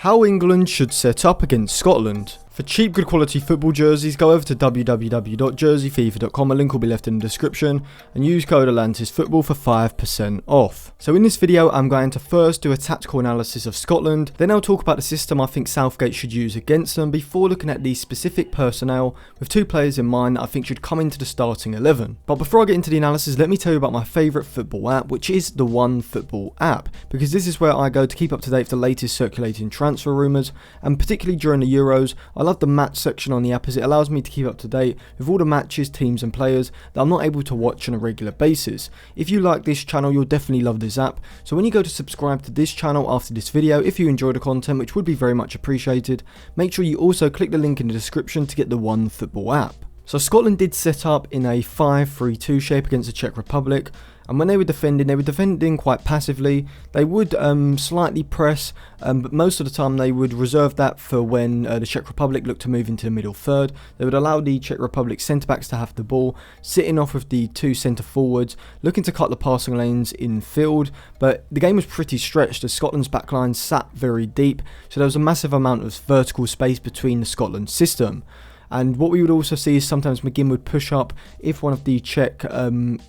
How England should set up against Scotland. For cheap, good quality football jerseys, go over to www.jerseyfifa.com, a link will be left in the description, and use code ATLANTISFOOTBALL for 5% off. So in this video, I'm going to first do a tactical analysis of Scotland, then I'll talk about the system I think Southgate should use against them, before looking at the specific personnel, with two players in mind that I think should come into the starting 11. But before I get into the analysis, let me tell you about my favourite football app, which is the OneFootball app, because this is where I go to keep up to date with the latest circulating transfer rumours, and particularly during the Euros, I love the match section on the app as it allows me to keep up to date with all the matches, teams and players that I'm not able to watch on a regular basis. If you like this channel, you'll definitely love this app, so when you go to subscribe to this channel after this video, if you enjoy the content, which would be very much appreciated, make sure you also click the link in the description to get the OneFootball app. So Scotland did set up in a 5-3-2 shape against the Czech Republic, and when they were defending quite passively. They would slightly press, but most of the time they would reserve that for when the Czech Republic looked to move into the middle third. They would allow the Czech Republic centre-backs to have the ball, sitting off with the two centre-forwards, looking to cut the passing lanes in field, but the game was pretty stretched as Scotland's backline sat very deep, so there was a massive amount of vertical space between the Scotland system. And what we would also see is sometimes McGinn would push up if one of the Czech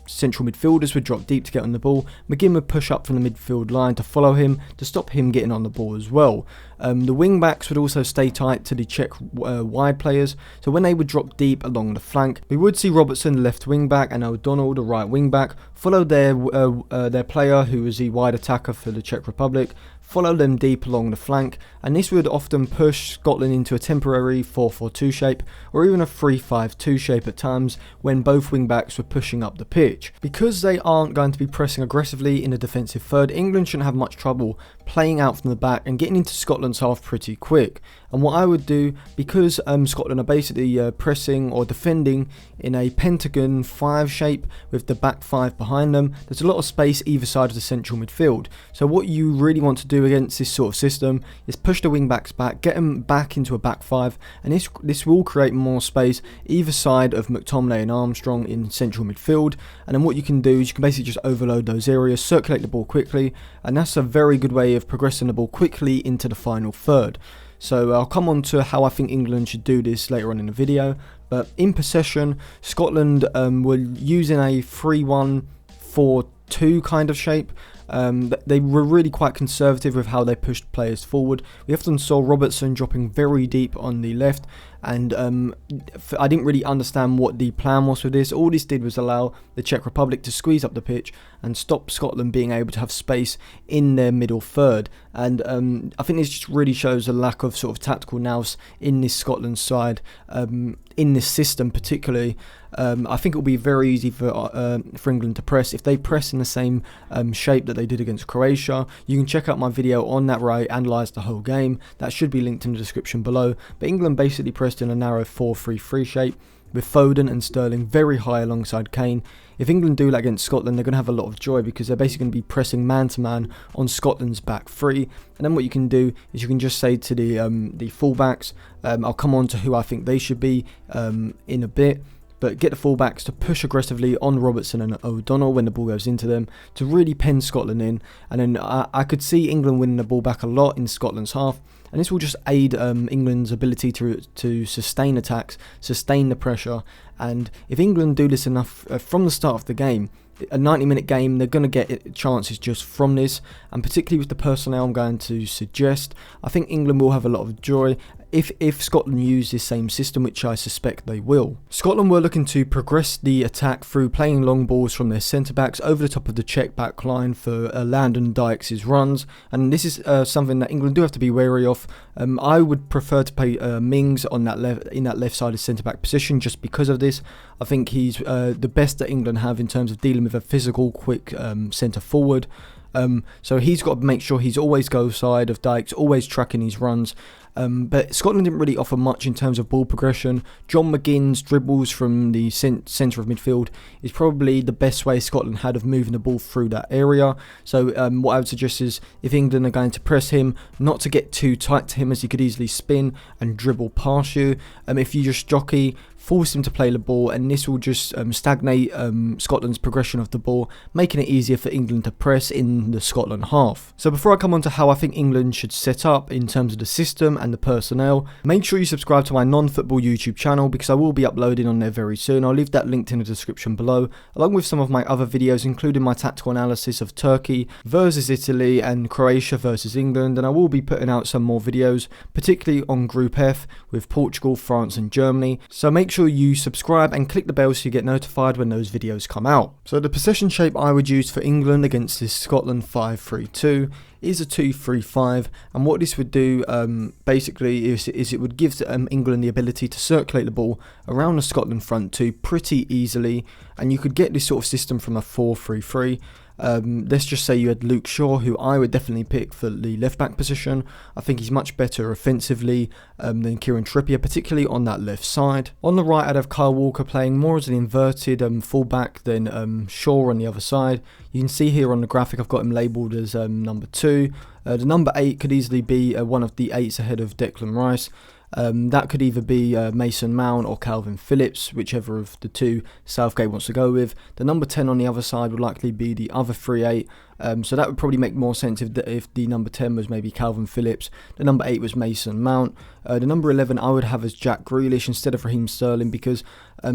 central midfielders would drop deep to get on the ball. McGinn would push up from the midfield line to follow him, to stop him getting on the ball as well. The wing backs would also stay tight to the Czech wide players, so when they would drop deep along the flank, we would see Robertson, the left wing back, and O'Donnell, the right wing back, follow their player who was the wide attacker for the Czech Republic, follow them deep along the flank, and this would often push Scotland into a temporary 4-4-2 shape or even a 3-5-2 shape at times when both wing backs were pushing up the pitch. Because they aren't going to be pressing aggressively in the defensive third, England shouldn't have much trouble playing out from the back and getting into Scotland's half pretty quick. And what I would do, because Scotland are basically pressing or defending in a pentagon 5 shape with the back 5 behind them, there's a lot of space either side of the central midfield. So what you really want to do against this sort of system is push the wing backs back, get them back into a back 5, and this will create more space either side of McTominay and Armstrong in central midfield. And then what you can do is you can basically just overload those areas, circulate the ball quickly, and that's a very good way of progressing the ball quickly into the final third. So I'll come on to how I think England should do this later on in the video, but in possession, Scotland were using a 3-1-4-2 kind of shape. They were really quite conservative with how they pushed players forward. We often saw Robertson dropping very deep on the left, and I didn't really understand what the plan was with this. All this did was allow the Czech Republic to squeeze up the pitch and stop Scotland being able to have space in their middle third. And I think this just really shows a lack of sort of tactical nous in this Scotland side, in this system particularly. I think it will be very easy for England to press if they press in the same shape that they did against Croatia. You can check out my video on that where I analysed the whole game. That should be linked in the description below. But England basically pressed in a narrow 4-3-3 shape with Foden and Sterling very high alongside Kane. If England do that against Scotland, they're going to have a lot of joy because they're basically going to be pressing man-to-man on Scotland's back 3. And then what you can do is you can just say to the fullbacks, I'll come on to who I think they should be in a bit, but get the fullbacks to push aggressively on Robertson and O'Donnell when the ball goes into them to really pen Scotland in. And then I could see England winning the ball back a lot in Scotland's half, and this will just aid England's ability to sustain attacks, sustain the pressure. And if England do this enough from the start of the game, a 90-minute game, they're going to get chances just from this, and particularly with the personnel I'm going to suggest, I think England will have a lot of joy if Scotland use this same system, which I suspect they will. Scotland were looking to progress the attack through playing long balls from their centre-backs over the top of the Czech back line for Landon Dykes' runs, and this is something that England do have to be wary of. I would prefer to play Mings on that left-sided centre-back position just because of this. I think he's the best that England have in terms of dealing with a physical, quick centre-forward. So he's got to make sure he's always go side of Dykes, always tracking his runs. But Scotland didn't really offer much in terms of ball progression. John McGinn's dribbles from the centre of midfield is probably the best way Scotland had of moving the ball through that area. So what I would suggest is if England are going to press him, not to get too tight to him as he could easily spin and dribble past you. If you just jockey force him to play the ball, and this will just stagnate Scotland's progression of the ball, making it easier for England to press in the Scotland half. So before I come on to how I think England should set up in terms of the system and the personnel, make sure you subscribe to my non-football YouTube channel, because I will be uploading on there very soon. I'll leave that linked in the description below, along with some of my other videos, including my tactical analysis of Turkey versus Italy and Croatia versus England, and I will be putting out some more videos, particularly on Group F with Portugal, France and Germany. So make sure you subscribe and click the bell so you get notified when those videos come out. So the possession shape I would use for England against this Scotland 5-3-2 is a 2-3-5, and what this would do basically is it would give England the ability to circulate the ball around the Scotland front two pretty easily, and you could get this sort of system from a 4-3-3. Let's just say you had Luke Shaw, who I would definitely pick for the left back position. I think he's much better offensively than Kieran Trippier, particularly on that left side. On the right, I'd have Kyle Walker playing more as an inverted fullback than Shaw on the other side. You can see here on the graphic I've got him labelled as number 2. The number 8 could easily be one of the 8s ahead of Declan Rice. That could either be Mason Mount or Calvin Phillips, whichever of the two Southgate wants to go with. The number 10 on the other side would likely be the other 3-8. So that would probably make more sense if the number 10 was maybe Calvin Phillips, the number 8 was Mason Mount. The number 11 I would have as Jack Grealish instead of Raheem Sterling, because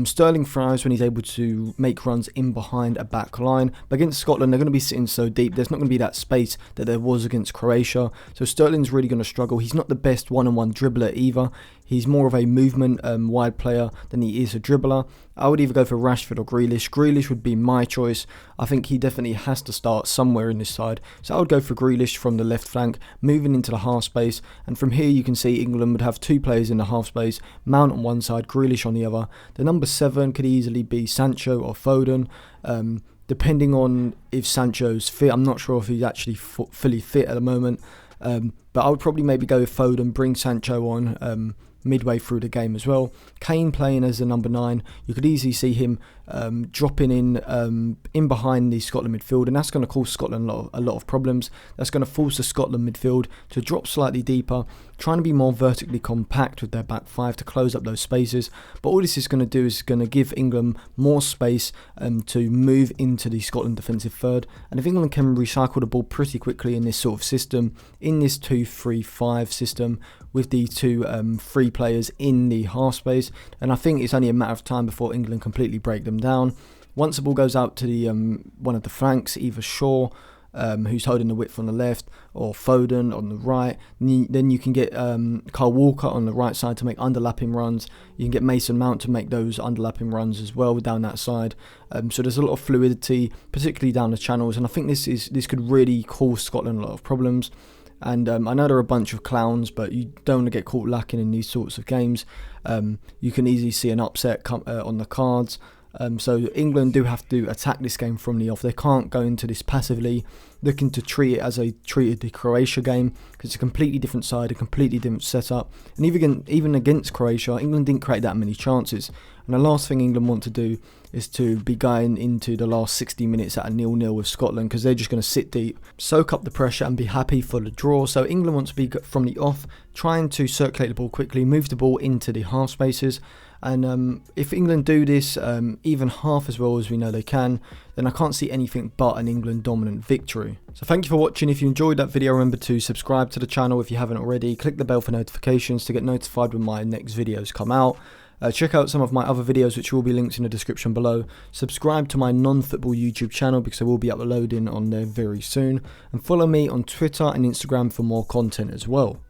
Sterling thrives when he's able to make runs in behind a back line. But against Scotland, they're going to be sitting so deep, there's not going to be that space that there was against Croatia. So Sterling's really going to struggle. He's not the best one-on-one dribbler either. He's more of a movement wide player than he is a dribbler. I would either go for Rashford or Grealish. Grealish would be my choice. I think he definitely has to start somewhere in this side. So I would go for Grealish from the left flank, moving into the half space. And from here you can see England would have two players in the half space, Mount on one side, Grealish on the other. The number 7 could easily be Sancho or Foden. Depending on if Sancho's fit. I'm not sure if he's actually fully fit at the moment. But I would probably maybe go with Foden, bring Sancho on midway through the game as well. Kane playing as the number 9. You could easily see him dropping in behind the Scotland midfield, and that's going to cause Scotland a lot of problems. That's going to force the Scotland midfield to drop slightly deeper, trying to be more vertically compact with their back 5 to close up those spaces. But all this is going to do is going to give England more space to move into the Scotland defensive third. And if England can recycle the ball pretty quickly in this sort of system, in this 2-3-5 system with the two 3 players in the half space, and I think it's only a matter of time before England completely break them down. Once the ball goes out to the one of the flanks, either Shaw, who's holding the width on the left, or Foden on the right, then you can get Kyle Walker on the right side to make underlapping runs. You can get Mason Mount to make those underlapping runs as well down that side. So there's a lot of fluidity, particularly down the channels, and I think this could really cause Scotland a lot of problems. And I know they're a bunch of clowns, but you don't want to get caught lacking in these sorts of games. You can easily see an upset on the cards. So England do have to attack this game from the off. They can't go into this passively, looking to treat it as they treated the Croatia game, because it's a completely different side, a completely different setup. And even against Croatia, England didn't create that many chances. And the last thing England want to do is to be going into the last 60 minutes at a 0-0 with Scotland, because they're just going to sit deep, soak up the pressure and be happy for the draw. So England wants to be from the off, trying to circulate the ball quickly, move the ball into the half spaces. And if England do this even half as well as we know they can, then I can't see anything but an England dominant victory. So thank you for watching. If you enjoyed that video, remember to subscribe to the channel if you haven't already. Click the bell for notifications to get notified when my next videos come out. Check out some of my other videos, which will be linked in the description below. Subscribe to my non-football YouTube channel, because I will be uploading on there very soon. And follow me on Twitter and Instagram for more content as well.